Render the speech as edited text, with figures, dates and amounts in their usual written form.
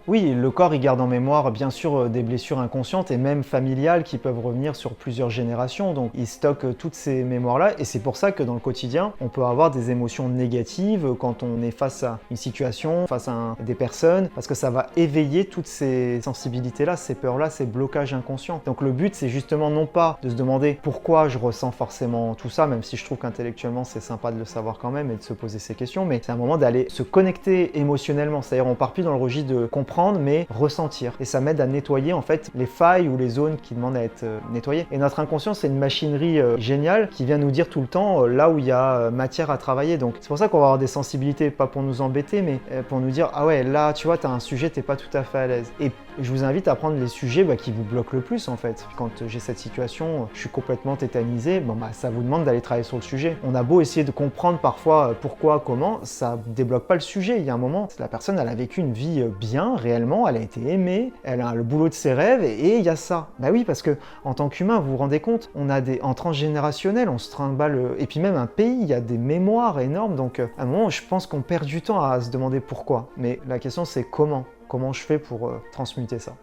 Oui, le corps, il garde en mémoire, bien sûr, des blessures inconscientes et même familiales qui peuvent revenir sur plusieurs générations. Donc, il stocke toutes ces mémoires-là et c'est pour ça que dans le quotidien, on peut avoir des émotions négatives quand on est face à une situation, face à des personnes, parce que ça va éveiller toutes ces sensibilités-là, ces peurs-là, ces blocages inconscients. Donc, le but, c'est justement non pas de se demander pourquoi je ressens forcément tout ça, même si je trouve qu'intellectuellement, c'est sympa de le savoir quand même et de se poser ces questions, mais c'est un moment d'aller se connecter émotionnellement. C'est-à-dire, on part plus dans le registre de comprendre, mais ressentir. Et ça m'aide à nettoyer en fait les failles ou les zones qui demandent à être nettoyées. Et notre inconscient, c'est une machinerie géniale qui vient nous dire tout le temps là où il y a matière à travailler. Donc c'est pour ça qu'on va avoir des sensibilités, pas pour nous embêter, mais pour nous dire ah ouais, là tu vois, t'as un sujet, t'es pas tout à fait à l'aise. Et je vous invite à prendre les sujets qui vous bloquent le plus en fait. Quand j'ai cette situation, je suis complètement tétanisé, ça vous demande d'aller travailler sur le sujet. On a beau essayer de comprendre parfois pourquoi, comment, ça débloque pas le sujet. Il y a un moment, la personne elle a vécu une vie bien, réellement, elle a été aimée, elle a le boulot de ses rêves et il y a ça. Bah oui, parce que en tant qu'humain, vous vous rendez compte, on a en transgénérationnel, on se trimballe, et puis même un pays, il y a des mémoires énormes, donc à un moment, je pense qu'on perd du temps à se demander pourquoi. Mais la question c'est comment je fais pour transmuter ça.